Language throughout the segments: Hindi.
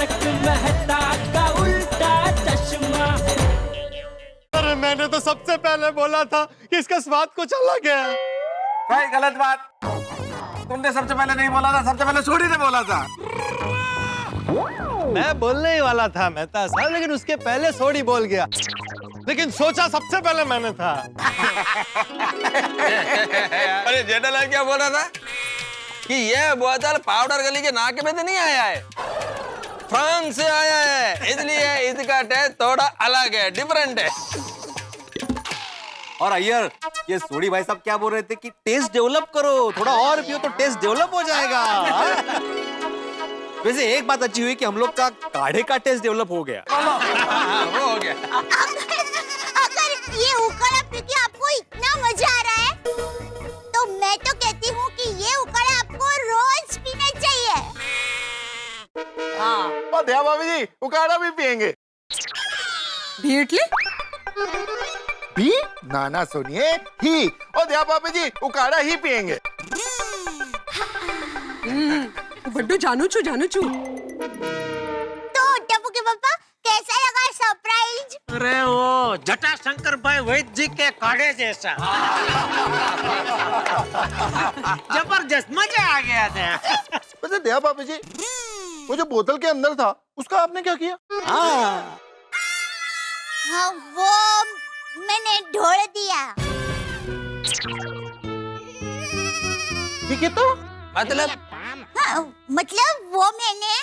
तारक मेहता का उल्टा चश्मा। अरे मैंने तो सबसे पहले बोला था कि इसका स्वाद कुछ अलग है। भाई गलत बात, तुमने सबसे पहले नहीं बोला था, सबसे पहले सोडी ने बोला था। मैं बोलने ही वाला था मेहता साहब, लेकिन उसके पहले सोडी बोल गया, लेकिन सोचा सबसे पहले मैंने था। अरे जेठालाल क्या बोल रहा था कि ये बोतल पाउडर गली के नाके में से नहीं आया है, फ्रांस से आया है, इसलिए इसका टेस्ट थोड़ा अलग है, डिफरेंट है। और अय्यर, ये सोडी भाई साहब क्या बोल रहे थे कि टेस्ट डेवलप करो, थोड़ा और पियो तो टेस्ट डेवलप हो जाएगा। वैसे एक बात अच्छी हुई कि हम लोग का काढ़े का टेस्ट डेवलप हो गया। वो हो गया। अगर ये उकाड़ा पी के आपको इतना मजा आ रहा है, तो मैं तो कहती हूँ कि ये उकाड़ा आपको रोज पीना चाहिए। हाँ, और दया भाभी जी उकाड़ा भी पियेंगे। भीटले भी? ना ना सुनिए, ही। और दया भाभी जी उकाड़ा ही पियेंगे। बड्डू जानू छू। तो टप्पू के पापा कैसा लगा सरप्राइज? अरे वो जटाशंकर भाई वैद्य जी के काढ़े जैसा जबरदस्त, मजा आ गया था। वैसे दया भाभी जी, वो जो बोतल के अंदर था उसका आपने क्या किया? हाँ, वो मैंने ढोल दिया। ठीक है, तो मतलब हाँ, मतलब वो मैंने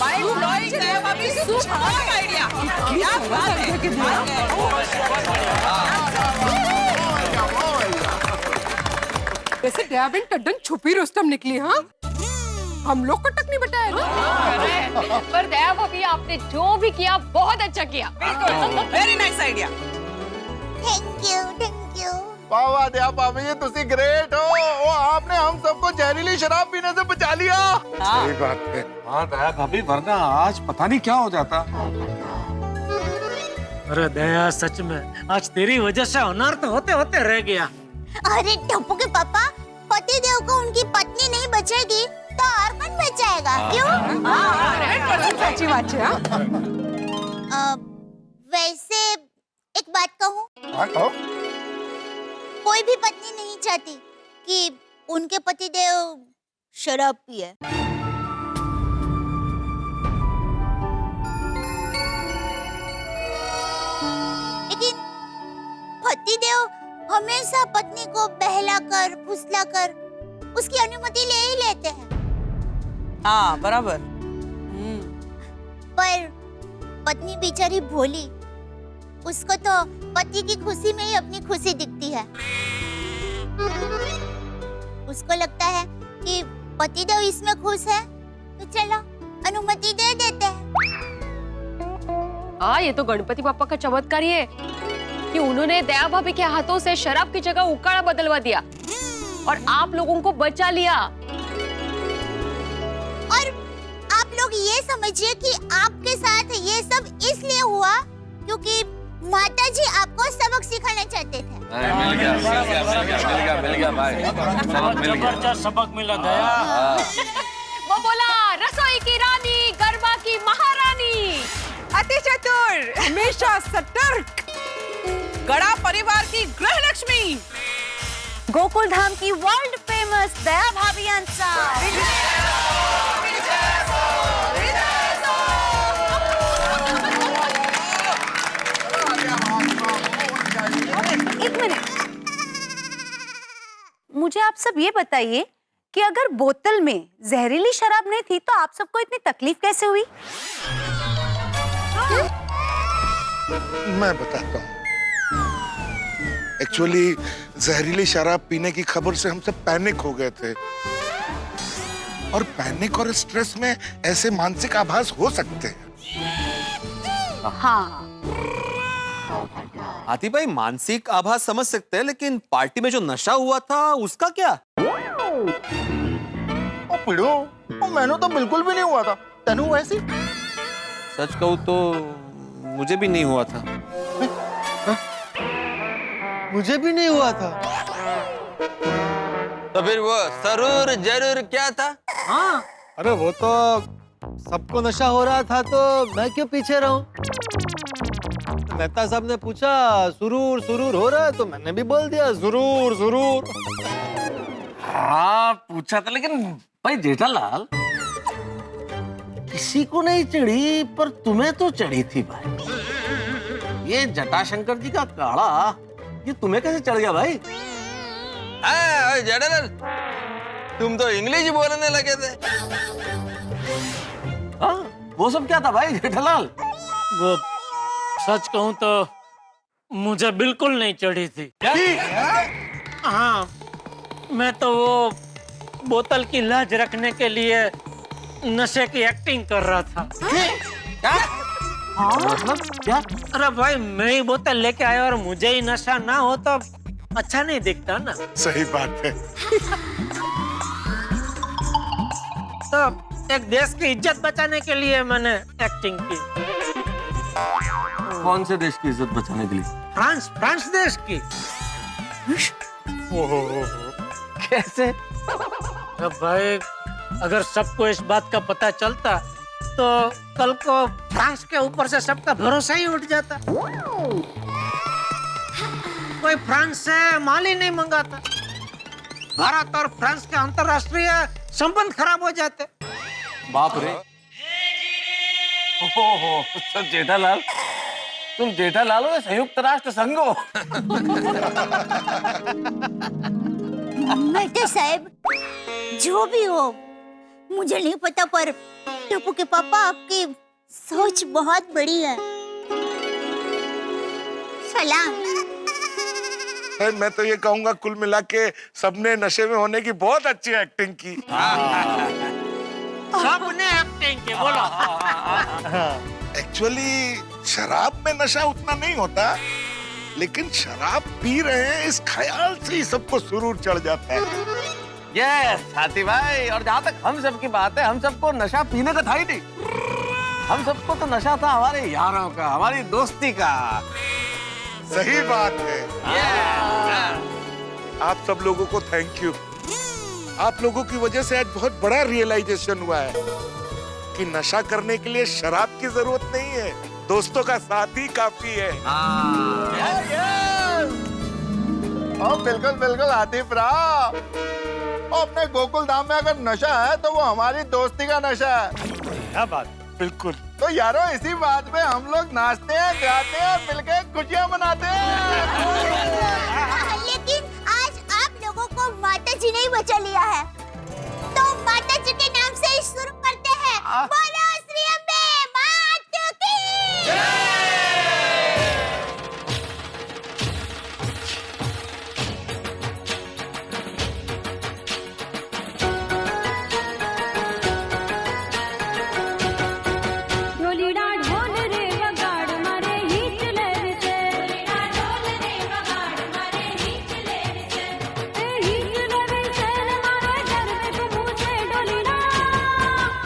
आइडिया। क्या बात है कि वैसे दयाबेन टड्डन छुपी रुस्तम निकली। हाँ, हम लोग को तक नहीं बताया ना। पर दया भाभी, आपने जो भी किया बहुत अच्छा किया। Very nice idea. Thank you. वाह वाह दया भाभी जी, तुसी ग्रेट हो। वो आपने हम सबको जहरीली शराब पीने से बचा लिया। सही बात है। हाँ दया भाभी, वरना आज पता नहीं क्या हो जाता। अरे दया, सच में आज तेरी वजह से अनर्थ होते होते रह गया। अरे टप्पू के पापा, पति देव को उनकी पत्नी नहीं बचेगी तो और कौन बचाएगा? क्यों? सच्ची बात है। वैसे एक बात कहूँ, हाँ, कहो। कोई भी पत्नी नहीं चाहती कि उनके पति देव शराब पिए। लेकिन पति देव हमेशा पत्नी को बहलाकर फुसलाकर उसकी अनुमति ले ही लेते हैं। हाँ, बराबर। पर पत्नी बेचारी भोली, उसको तो पति की खुशी में ही अपनी खुशी दिखती है। उसको लगता है कि पति देव इसमें खुश है तो चलो अनुमति दे देते हैं। ये तो गणपति पापा का चमत्कार ही है कि उन्होंने दया भाभी के हाथों से शराब की जगह उकाड़ा बदलवा दिया और आप लोगों को बचा लिया। और आप लोग ये समझिए कि आपके साथ ये सब इसलिए हुआ क्योंकि माता जी आपको सबक सिखाना चाहते थे। मिल गया भाई, जबरदस्त सबक मिला दया। वो बोला रसोई की रानी, गरबा की महारानी, अति चतुर, हमेशा सतर्क, गड़ा परिवार की गृह लक्ष्मी, गोकुल धाम की वर्ल्ड फेमस दया भाभी अंसार। एक मिनट, मुझे आप सब ये बताइए कि अगर बोतल में जहरीली शराब नहीं थी तो आप सबको इतनी तकलीफ कैसे हुई? मैं बताता हूँ। एक्चुअली जहरीली शराब पीने की खबर से हम सब पैनिक हो गए थे, और पैनिक और स्ट्रेस में ऐसे मानसिक आभास हो सकते हैं। हाँ, हाथी भाई, मानसिक आभास समझ सकते हैं, लेकिन पार्टी में जो नशा हुआ था उसका क्या? ओ पिड़ो, मैंने तो बिल्कुल भी नहीं हुआ था। तनु वैसी? सच कहूँ तो मुझे भी नहीं हुआ था। मुझे भी नहीं हुआ था। फिर वो जरूर जरूर क्या था? हाँ अरे वो तो सबको नशा हो रहा था तो मैं क्यों पीछे रहूं? मेहता साहब ने पूछा सुरूर सुरूर हो रहा है तो मैंने भी बोल दिया जरूर जरूर। हाँ पूछा था, लेकिन भाई जेठालाल, किसी को नहीं चढ़ी पर तुम्हें तो चढ़ी थी भाई। ये जटाशंकर जी का काढ़ा ये तुम्हें कैसे चढ़ गया भाई? ओए जेठालाल, तुम तो इंग्लिश बोलने लगे थे। हाँ वो सब क्या था भाई जेठालाल? वो सच कहूं तो मुझे बिल्कुल नहीं चढ़ी थी। हाँ मैं तो वो बोतल की लाज रखने के लिए नशे की एक्टिंग कर रहा था। क्या? मतलब क्या? अरे भाई मैं ही बोतल लेके आया और मुझे ही नशा ना हो तो अच्छा नहीं दिखता ना। सही बात है। तो एक देश की इज्जत बचाने के लिए मैंने एक्टिंग की। कौन से देश की इज्जत बचाने के लिए? फ्रांस देश की। कैसे? अब भाई अगर सबको इस बात का पता चलता तो कल को फ्रांस के ऊपर से सबका भरोसा ही उठ जाता। कोई फ्रांस से माल ही नहीं मंगाता। भारत और फ्रांस के अंतरराष्ट्रीय संबंध खराब हो जाते। बाप रे। ओहो तो जेठालाल, तुम जेठालाल हो या संयुक्त राष्ट्र संघ हो? मेहता साहब, जो भी हो मुझे नहीं पता, पर टप्पू के पापा आपकी सोच बहुत बड़ी है। सलाम। मैं तो ये कहूंगा कुल मिला के सबने नशे में होने की बहुत अच्छी एक्टिंग की। सबने एक्टिंग की, बोलो। एक्चुअली शराब में नशा उतना नहीं होता, लेकिन शराब पी रहे हैं इस ख्याल से ही सबको सुरूर चढ़ जाता है। यस साथी भाई, और जहाँ तक हम सब की बात है, हम सबको नशा पीने का था ही नहीं। हम सबको तो नशा था हमारे यारों का, हमारी दोस्ती का। सही बात है। आप सब लोगों को थैंक यू। आप लोगों की वजह से आज बहुत बड़ा रियलाइजेशन हुआ है कि नशा करने के लिए शराब की जरूरत नहीं है, दोस्तों का साथ ही काफी है। बिल्कुल बिल्कुल आतिफ राव, अपने गोकुल धाम में अगर नशा है तो वो हमारी दोस्ती का नशा है। क्या बात? बिल्कुल। तो यारो इसी बात पे हम लोग नाचते हैं, गाते हैं और मिलकर खुशियां मनाते हैं। लेकिन आज आप लोगों को माता जी ने ही बचा लिया है, तो माता जी के नाम से ही शुरू करते हैं। बोलो श्री अम्बे माता की।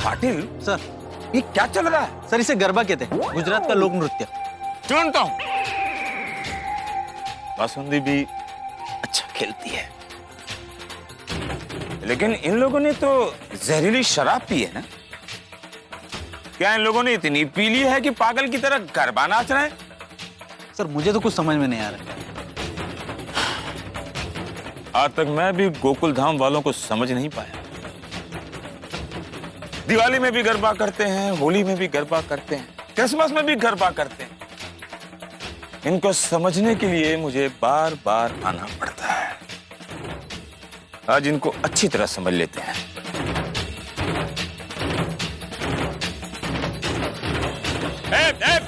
पाटिल सर, ये क्या चल रहा है? सर इसे गरबा कहते हैं, गुजरात का लोक नृत्य। चुनता हूँ। बासुंदी भी अच्छा खेलती है, लेकिन इन लोगों ने तो जहरीली शराब पी है ना? क्या इन लोगों ने इतनी पी ली है कि पागल की तरह गरबा नाच रहे हैं? सर मुझे तो कुछ समझ में नहीं आ रहा। आज तक मैं भी गोकुल धाम वालों को समझ नहीं पाया। दिवाली में भी गरबा करते हैं, होली में भी गरबा करते हैं, क्रिसमस में भी गरबा करते हैं। इनको समझने के लिए मुझे बार बार आना पड़ता है। आज इनको अच्छी तरह समझ लेते हैं।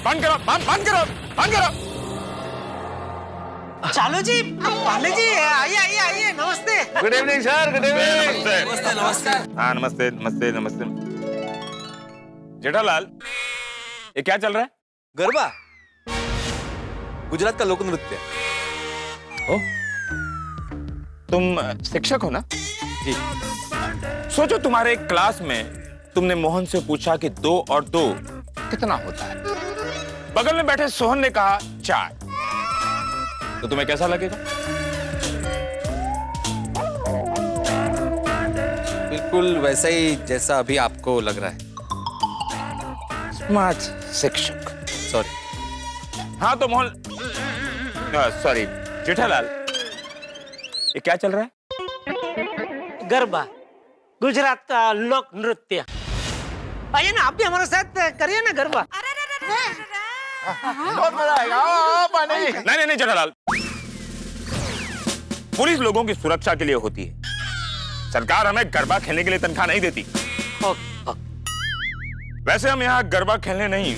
बंद करो, बंद करो, बंद करो। चालू जी, पाले जी, आइए आइए आइए, नमस्ते। Good evening sir, good evening. नमस्ते नमस्ते। हाँ नमस्ते नमस्ते नमस्ते। जेठालाल, ये क्या चल रहा है? गरबा, गुजरात का लोक नृत्य। ओ, तुम शिक्षक हो ना? जी। सोचो तुम्हारे क्लास में तुमने मोहन से पूछा कि 2 और 2 कितना होता है। बगल में बैठे सोहन ने कहा 4, तो तुम्हें कैसा लगेगा? बिल्कुल वैसा ही जैसा अभी आपको लग रहा है। स्मार्ट शिक्षक। सॉरी। हाँ तो मोहन, सॉरी जेठालाल, ये क्या चल रहा है? गरबा, गुजरात का लोक नृत्य। आइए ना, आप भी हमारे साथ करिए ना गरबा। बहुत मजा आएगा। आओ, पानी। नहीं जेठालाल, पुलिस लोगों की सुरक्षा के लिए होती है। सरकार हमें गरबा खेलने के लिए तनख्वाह नहीं देती। वैसे हम यहाँ गरबा खेलने नहीं,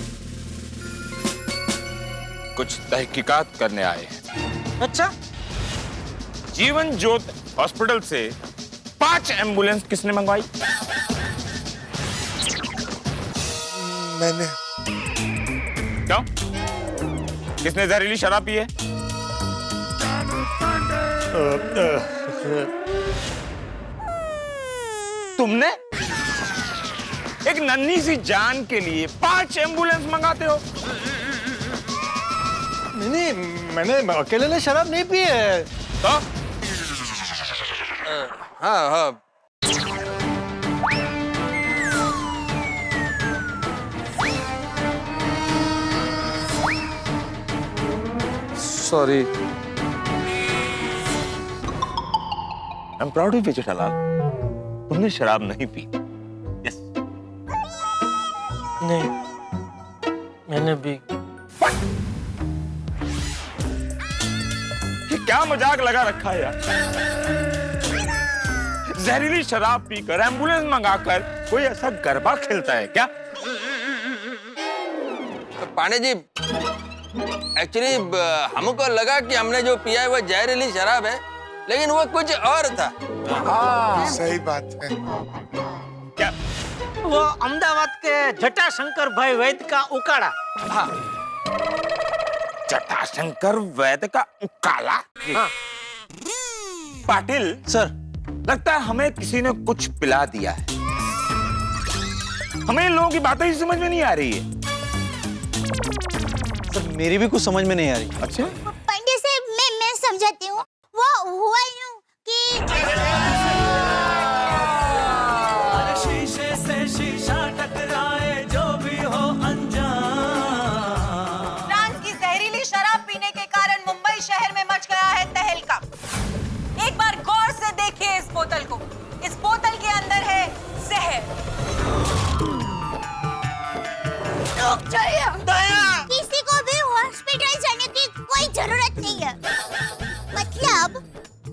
कुछ तहकीकात करने आए हैं। अच्छा, जीवन ज्योत हॉस्पिटल से 5 एम्बुलेंस किसने मंगवाई? मैंने। क्यों? किसने जहरीली शराब पी है? तुमने? एक नन्ही सी जान के लिए 5 एम्बुलेंस मंगाते हो? नहीं, मैंने अकेले ने शराब नहीं पी है। तो? हाँ। Sorry. I'm proud of you, Jethalal. तुमने शराब नहीं पी। यस। नहीं, मैंने भी। ये क्या मजाक लगा रखा है यार? जहरीली शराब पीकर एम्बुलेंस मंगाकर कोई ऐसा गरबा खेलता है क्या? पांडे जी, एक्चुअली हमको लगा कि हमने जो पिया है वो जहरीली शराब है, लेकिन वो कुछ और था। सही बात है। क्या? वो अहमदाबाद के जटाशंकर भाई वैद्य का उकाड़ा। हाँ। जटाशंकर वैद्य का उकाला? हाँ। पाटिल सर, लगता है हमें किसी ने कुछ पिला दिया है। हमें इन लोगों की बातें ही समझ में नहीं आ रही है। सर मेरी भी कुछ समझ में नहीं आ रही। अच्छा? पंडित साहब, मैं समझाती हूँ। वो हुआ यूं कि शीशे से शीशा टकराए, जो भी हो अनजान। फ्रांस की जहरीली शराब पीने के कारण मुंबई शहर में मच गया है तहलका। एक बार गौर से देखिए इस बोतल को। इस बोतल के अंदर है जहर। रुक जाइए। किसी को भी हॉस्पिटल जाने की कोई जरूरत नहीं है। मतलब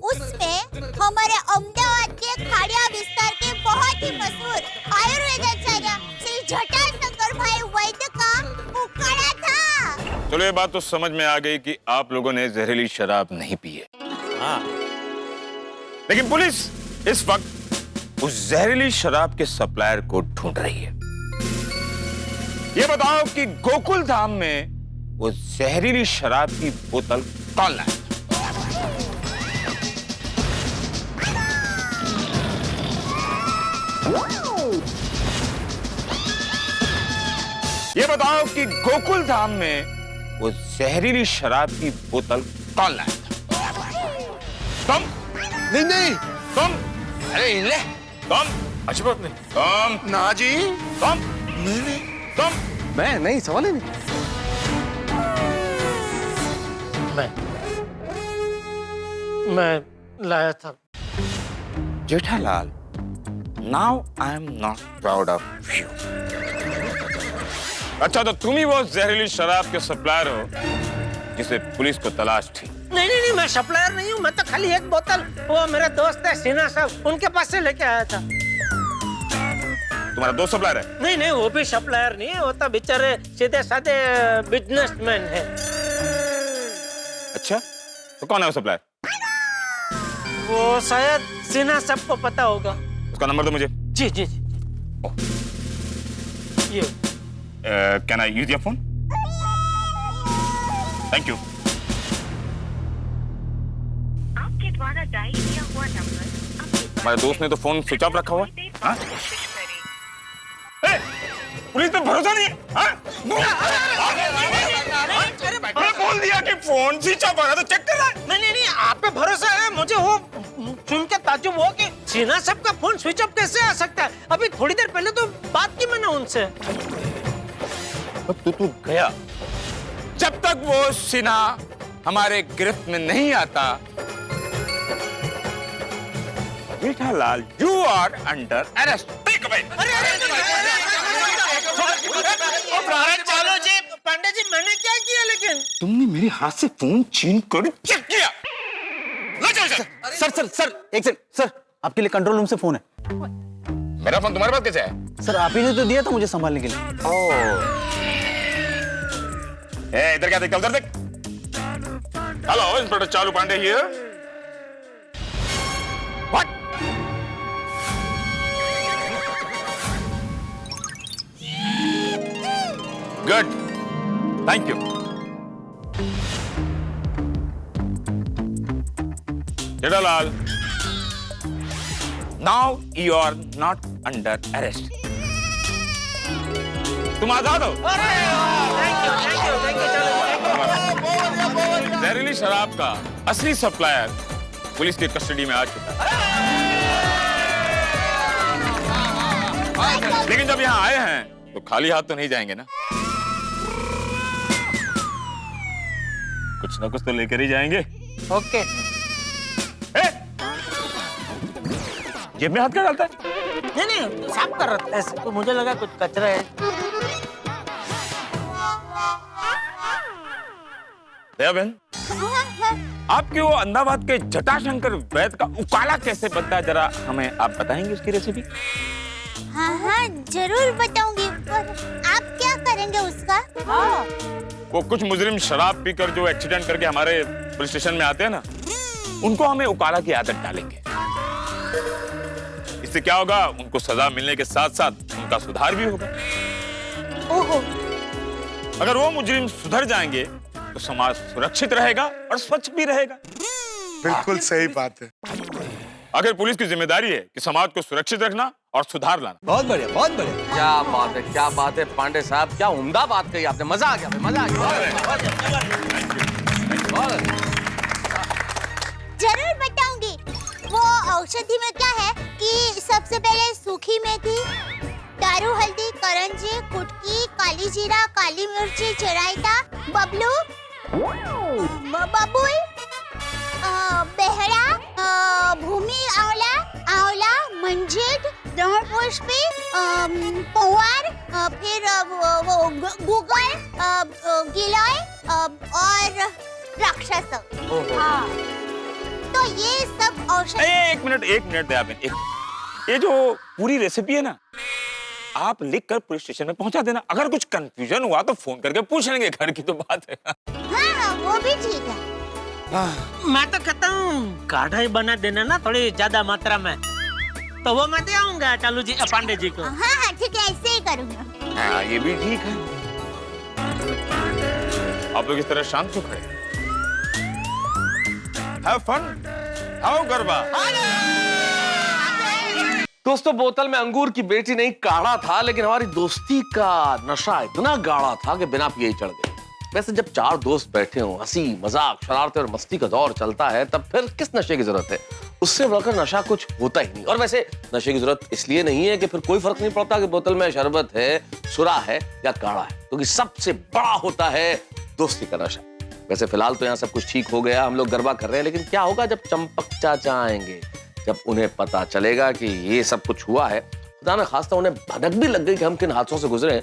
उसमें हमारे अहमदाबाद के खाड़िया विस्तार के बहुत ही मशहूर आयुर्वेदाचार्य श्री जटाशंकर भाई वैद्य का उकाड़ा था। चलो ये बात तो समझ में आ गई कि आप लोगों ने जहरीली शराब नहीं पी है। हाँ। लेकिन पुलिस इस वक्त उस जहरीली शराब के सप्लायर को ढूंढ रही है। ये बताओ कि गोकुल धाम में वो जहरीली शराब की बोतल कौन लाया? ये बताओ कि गोकुल धाम में वो जहरीली शराब की बोतल कौन लाया था? तुम? नहीं। तुम? अरे ले, तुम? अच्छी बात नहीं। तुम? ना जी। तुम? नहीं। तुम? मैं नहीं, सवाल ही नहीं। मैं लाया था। Jethalal, now I am not proud of you. अच्छा तो तुम ही वो जहरीली शराब के सप्लायर हो जिसे पुलिस को तलाश थी? नहीं, मैं सप्लायर नहीं हूँ। मैं तो खाली एक बोतल, वो मेरे दोस्त है सिन्हा साहब, उनके पास से लेके आया था। तुम्हारा दोस्त सप्लायर है? नहीं, वो भी सप्लायर नहीं है। वो तो बेचारे सीधे साधे बिजनेसमैन है। अच्छा, तो कौन है वो सप्लायर? वो शायद सिन्हा साहब को पता होगा। उसका नंबर दो मुझे। जी। ये can I use your phone? Thank you. आपके द्वारा डायल किया हुआ नंबर हमारे दोस्त ने तो फोन स्विच ऑफ रखा हुआ है। हाँ? पुलिस पे भरोसा नहीं है? हाँ? मैं बोल दिया कि फोन स्विच ऑफ हो रहा है तो चेक कर रहा है। नहीं, आप पे भरोसा है मुझे। वो सुन के ताज्जुब हुआ कि जीना सबका फोन स्विच ऑफ कैसे आ सकता है? अभी थोड़ी देर पहले तो बात की मैंने उनसे। तू गया, जब तक वो सिन्हा हमारे गिरफ्त में नहीं आता, Jethalal you are under arrest. चलो जी पांडे जी, मैंने क्या किया? लेकिन तुमने मेरे हाथ से फोन छीन कर चेक किया। सर एक सेकंड सर, आपके लिए कंट्रोल रूम से फोन है। मेरा फोन तुम्हारे पास कैसे है? सर आप ही ने तो दिया था मुझे संभालने के लिए। इधर क्या देखता, उधर देख। Hello, inspector Chalu Pandey here. What? Good, thank you. Jethalal, now you are not under arrest. तुम आजाद हो। जहरीली शराब का असली सप्लायर पुलिस की कस्टडी में आ चुका है। लेकिन जब यहाँ आए हैं तो खाली हाथ तो नहीं जाएंगे ना, कुछ ना कुछ तो लेकर ही जाएंगे। ओके। जेब में हाथ क्या डालता है? नहीं, साफ कर रहा था ऐसे, तो मुझे लगा कुछ कचरा है। दया बहन, आपके वो अहमदाबाद के जटाशंकर वैद्य का उकाला कैसे बनता है, जरा हमें आप बताएंगे उसकी रेसिपी? हाँ जरूर बताऊंगी, पर आप क्या करेंगे उसका? वो कुछ मुजरिम शराब पीकर जो एक्सीडेंट करके हमारे पुलिस स्टेशन में आते हैं ना, उनको हमें उकाला की आदत डालेंगे। इससे क्या होगा, उनको सजा मिलने के साथ साथ उनका सुधार भी होगा। ओहो। अगर वो मुजरिम सुधर जाएंगे तो समाज सुरक्षित रहेगा और स्वच्छ भी रहेगा। बिल्कुल सही बात है। आखिर पुलिस की जिम्मेदारी है कि समाज को सुरक्षित रखना और सुधार लाना। बहुत बढ़िया, बहुत बढ़िया। क्या बात है, क्या बात है पांडे साहब, क्या उम्दा बात कही आपने। मजा आ गया, मजा आ गया। जरूर बताऊंगी। वो औषधि में क्या है कि सबसे पहले सूखी मेथी, दारू, हल्दी, करंजी, कुटकी, काली जीरा, काली मिर्ची, चिरायता, बबलू, बबुल, बेहड़ा, भूमि आंवला, आंवला, मंजीर, ग्रहण पुष्पी, पौवार, फिर वो गूगल, गिलोय और राक्षस। हाँ, तो ये सब औषधि। एक मिनट दया बहन, ये जो पूरी रेसिपी है ना, आप लिखकर पुलिस स्टेशन में पहुंचा देना। अगर कुछ कंफ्यूजन हुआ तो फोन करके पूछ लेंगे, घर की तो बात है। हाँ, वो भी ठीक है। मैं तो कहता हूँ काढ़ा ही बना देना ना, थोड़ी ज्यादा मात्रा में, तो वो मैं दे आऊंगा चालू जी, पांडे जी को। हाँ ठीक है, ऐसे ही करूँगा। हाँ, ये भी ठीक है। आप लोग इस तरह शांत क्यों खड़े? Have fun, आओ गरबा। दोस्तों, बोतल में अंगूर की बेटी नहीं काढ़ा था, लेकिन हमारी दोस्ती का नशा इतना गाढ़ा था कि बिना पिए ही चढ़ गए। वैसे जब चार दोस्त बैठे हों, हंसी मजाक शरारतें और मस्ती का दौर चलता है, तब फिर किस नशे की जरूरत है? उससे बढ़कर नशा कुछ होता ही नहीं। और वैसे नशे की जरूरत इसलिए नहीं है कि फिर कोई फर्क नहीं पड़ता कि बोतल में शरबत है, सुरा है या काढ़ा है, क्योंकि सबसे बड़ा होता है दोस्ती का नशा। वैसे फिलहाल तो यहाँ सब कुछ ठीक हो गया, हम लोग गरबा कर रहे हैं, लेकिन क्या होगा जब चंपक चाचा आएंगे, जब उन्हें पता चलेगा कि ये सब कुछ हुआ है, खुदा न खास्ता उन्हें भनक भी लग गई कि हम किन हादसों से गुजरे,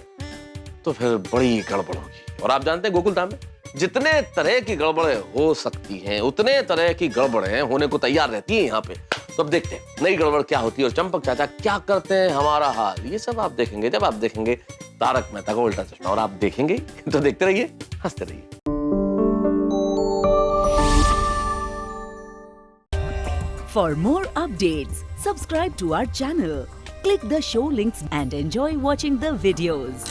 तो फिर बड़ी गड़बड़ होगी। और आप जानते हैं गोकुल धाम में जितने तरह की गड़बड़ें हो सकती हैं, उतने तरह की गड़बड़ें होने को तैयार रहती हैं यहाँ पे। तो अब देखते हैं नई गड़बड़ क्या होती है और चंपक चाचा क्या करते हैं, हमारा हाल, ये सब आप देखेंगे जब आप देखेंगे तारक मेहता का उल्टा चश्मा। और आप देखेंगे तो देखते रहिए, हंसते रहिए। For more updates, subscribe to our channel, click the show links and enjoy watching the videos.